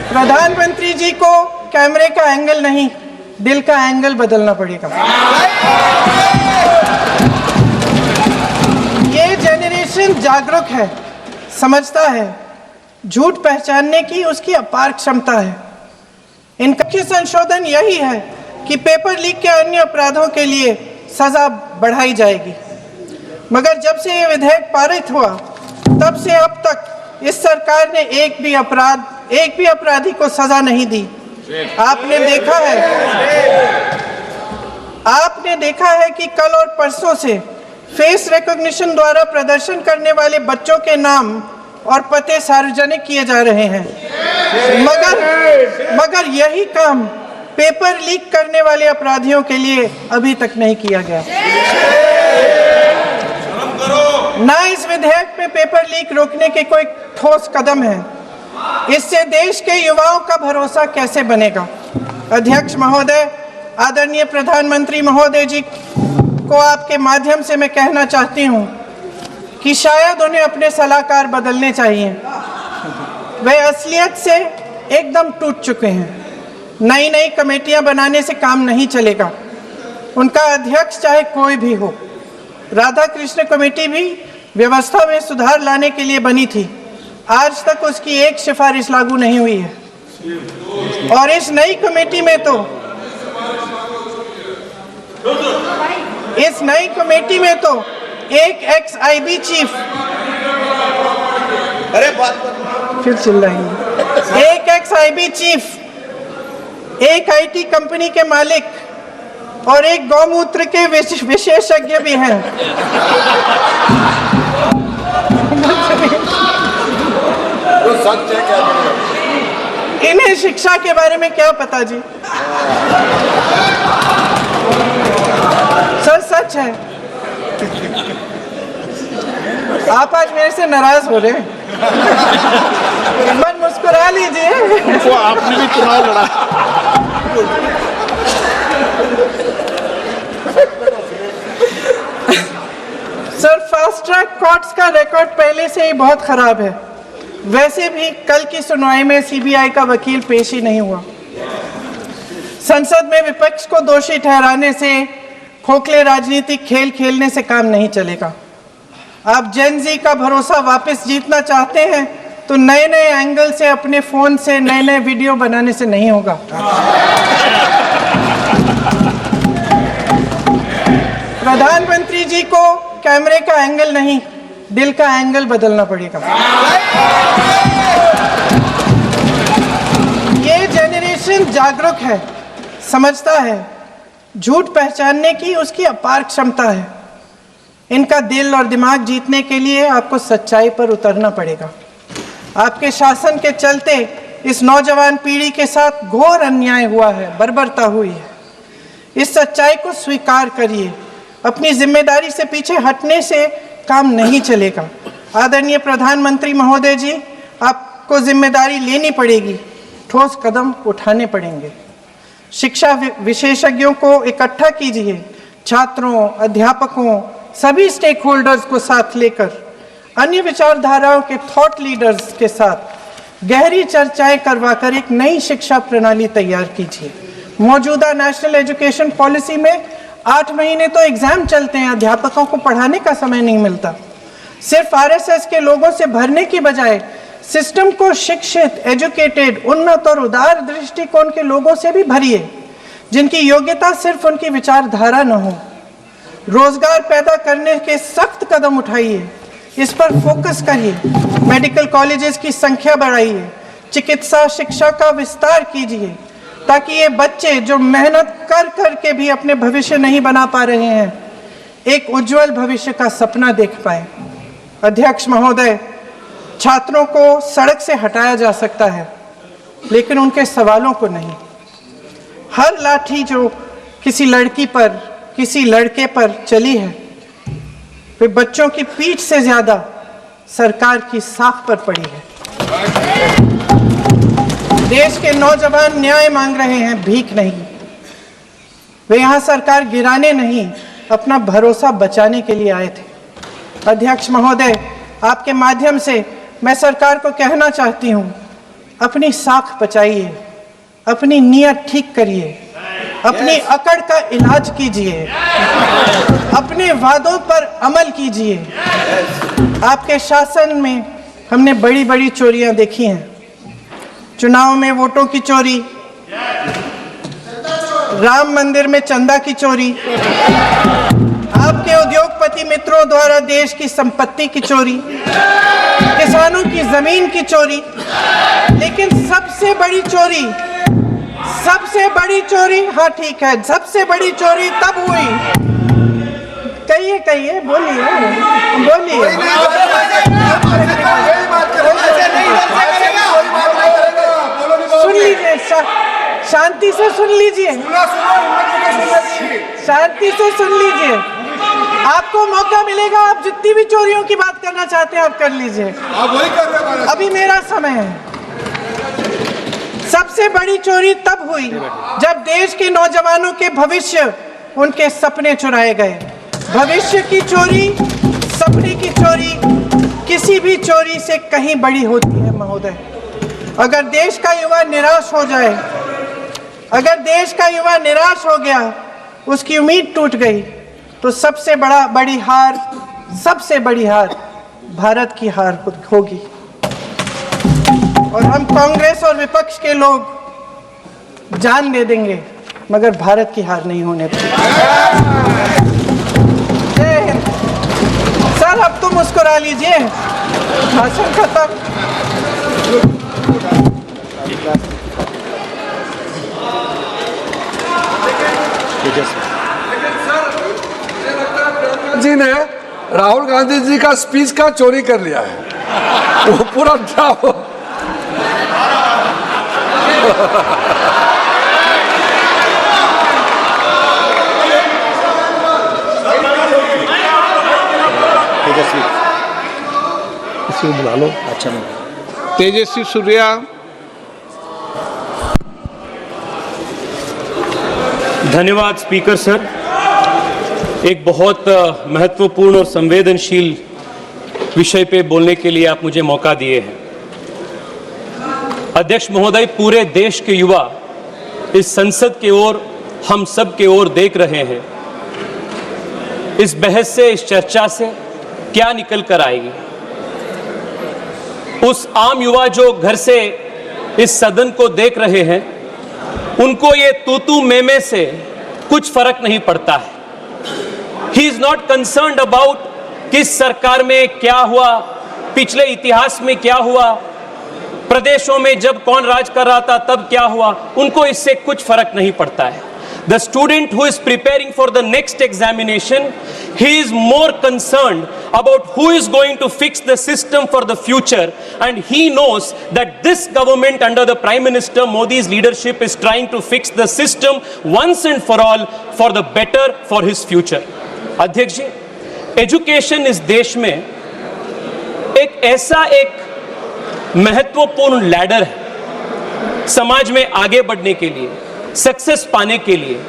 प्रधानमंत्री जी को कैमरे का एंगल नहीं, दिल का एंगल बदलना पड़ेगा। ये जेनरेशन जागरूक है, समझता है, झूठ पहचानने की उसकी अपार क्षमता है। इनका मुख्य संशोधन यही है कि पेपर लीक के अन्य अपराधों के लिए सजा बढ़ाई जाएगी। मगर जब से ये विधेयक पारित हुआ तब से अब तक इस सरकार ने एक भी अपराधी को सजा नहीं दी। आपने देखा है कि कल और परसों से फेस रिकॉग्निशन द्वारा प्रदर्शन करने वाले बच्चों के नाम और पते सार्वजनिक किए जा रहे हैं, मगर यही काम पेपर लीक करने वाले अपराधियों के लिए अभी तक नहीं किया गया। ना इस विधेयक में पेपर लीक रोकने के कोई ठोस कदम है। इससे देश के युवाओं का भरोसा कैसे बनेगा? अध्यक्ष महोदय, आदरणीय प्रधानमंत्री महोदय जी को आपके माध्यम से मैं कहना चाहती हूं कि शायद उन्हें अपने सलाहकार बदलने चाहिए। वे असलियत से एकदम टूट चुके हैं। नई कमेटियां बनाने से काम नहीं चलेगा। उनका अध्यक्ष चाहे कोई भी हो। राधा कृष्ण कमेटी भी व्यवस्था में सुधार लाने के लिए बनी थी। आज तक उसकी एक सिफारिश लागू नहीं हुई है। और इस नई कमेटी में तो एक एक्स-आईबी चीफ, फिर चिल्ला रही, एक एक्स-आईबी चीफ, एक आईटी कंपनी के मालिक और एक गौमूत्र के विशेषज्ञ भी हैं। तो सच है क्या? इन्हें शिक्षा के बारे में क्या पता जी? सर सच है। आप आज मेरे से नाराज हो रहे हैं। मन मुस्कुरा लीजिए। वो आपने भी चुनाव लड़ा। सर, फास्ट ट्रैक कोर्ट्स का रिकॉर्ड पहले से ही बहुत खराब है। वैसे भी कल की सुनवाई में सीबीआई का वकील पेश ही नहीं हुआ। संसद में विपक्ष को दोषी ठहराने से, खोखले राजनीतिक खेल खेलने से काम नहीं चलेगा। आप जेन जी का भरोसा वापस जीतना चाहते हैं तो नए एंगल से, अपने फोन से नए वीडियो बनाने से नहीं होगा। प्रधानमंत्री जी को कैमरे का एंगल नहीं, दिल का एंगल बदलना पड़ेगा। ये जेनरेशन जागरूक है, समझता है, झूठ पहचानने की उसकी अपार क्षमता है। इनका दिल और दिमाग जीतने के लिए आपको सच्चाई पर उतरना पड़ेगा। आपके शासन के चलते इस नौजवान पीढ़ी के साथ घोर अन्याय हुआ है, बर्बरता हुई है। इस सच्चाई को स्वीकार करिए। अपनी जिम्मेदारी से पीछे हटने से काम नहीं चलेगा। आदरणीय प्रधानमंत्री महोदय जी, आपको जिम्मेदारी लेनी पड़ेगी, ठोस कदम उठाने पड़ेंगे। शिक्षा विशेषज्ञों को इकट्ठा कीजिए, छात्रों, अध्यापकों, सभी स्टेक होल्डर्स को साथ लेकर, अन्य विचारधाराओं के थॉट लीडर्स के साथ गहरी चर्चाएं करवाकर एक नई शिक्षा प्रणाली तैयार कीजिए। मौजूदा नेशनल एजुकेशन पॉलिसी में 8 महीने तो एग्जाम चलते हैं, अध्यापकों को पढ़ाने का समय नहीं मिलता। सिर्फ आरएसएस के लोगों से भरने की बजाय सिस्टम को शिक्षित, एजुकेटेड, उन्नत और उदार दृष्टिकोण के लोगों से भी भरिए, जिनकी योग्यता सिर्फ उनकी विचारधारा न हो। रोजगार पैदा करने के सख्त कदम उठाइए, इस पर फोकस करिए। मेडिकल कॉलेजेस की संख्या बढ़ाइए, चिकित्सा शिक्षा का विस्तार कीजिए, ताकि ये बच्चे जो मेहनत कर के भी अपने भविष्य नहीं बना पा रहे हैं, एक उज्जवल भविष्य का सपना देख पाए। अध्यक्ष महोदय, छात्रों को सड़क से हटाया जा सकता है, लेकिन उनके सवालों को नहीं। हर लाठी जो किसी लड़की पर, किसी लड़के पर चली है, वे बच्चों की पीठ से ज्यादा सरकार की साख पर पड़ी है। देश के नौजवान न्याय मांग रहे हैं, भीख नहीं। वे यहाँ सरकार गिराने नहीं, अपना भरोसा बचाने के लिए आए थे। अध्यक्ष महोदय, आपके माध्यम से मैं सरकार को कहना चाहती हूँ अपनी साख बचाइए, अपनी नीयत ठीक करिए, अपनी अकड़ का इलाज कीजिए, अपने वादों पर अमल कीजिए। आपके शासन में हमने बड़ी बड़ी चोरियां देखी हैं, चुनाव में वोटों की चोरी, राम मंदिर में चंदा की चोरी, आपके उद्योगपति मित्रों द्वारा देश की संपत्ति की चोरी, किसानों की जमीन की चोरी। लेकिन सबसे बड़ी चोरी, हाँ ठीक है, सबसे बड़ी चोरी तब हुई, कहिए बोलिए। सुन लीजिए, शांति से सुन लीजिए, शांति से सुन लीजिए। आपको मौका मिलेगा, आप जितनी भी चोरियों की बात करना चाहते हैं आप कर लीजिए, अभी मेरा समय है। सबसे बड़ी चोरी तब हुई जब देश के नौजवानों के भविष्य, उनके सपने चुराए गए। भविष्य की चोरी, सपने की चोरी किसी भी चोरी से कहीं बड़ी होती है महोदय। अगर देश का युवा निराश हो जाए, अगर देश का युवा निराश हो गया, उसकी उम्मीद टूट गई, तो सबसे बड़ी हार भारत की हार होगी। और हम कांग्रेस और विपक्ष के लोग जान दे देंगे, मगर भारत की हार नहीं होने देंगे। जय हिंद। सर अब तो मुस्कुरा लीजिए, भाषण खत्म। जी ने राहुल गांधी जी का स्पीच का चोरी कर लिया है, वो पूरा ड्रामा। बुला लो। अच्छा, तेजस्वी सूर्या। धन्यवाद स्पीकर सर। एक बहुत महत्वपूर्ण और संवेदनशील विषय पे बोलने के लिए आप मुझे मौका दिए हैं। अध्यक्ष महोदय, पूरे देश के युवा इस संसद की ओर, हम सब के ओर देख रहे हैं। इस बहस से, इस चर्चा से क्या निकल कर आएगी। उस आम युवा जो घर से इस सदन को देख रहे हैं, उनको ये तूतू मेमे से कुछ फर्क नहीं पड़ता है। He is not concerned about किस सरकार में क्या हुआ, पिछले इतिहास में क्या हुआ, प्रदेशों में जब कौन राज कर रहा था तब क्या हुआ, उनको इससे कुछ फर्क नहीं पड़ता है। The student who is preparing for the next examination, he is more concerned about who is going to fix the system for the future, and he knows that this government under the Prime Minister Modi's leadership is trying to fix the system once and for all for the better for his future. अध्यक्ष जी, education इस देश में एक ऐसा महत्वपूर्ण ladder है समाज में आगे बढ़ने के लिए, सक्सेस पाने के लिए।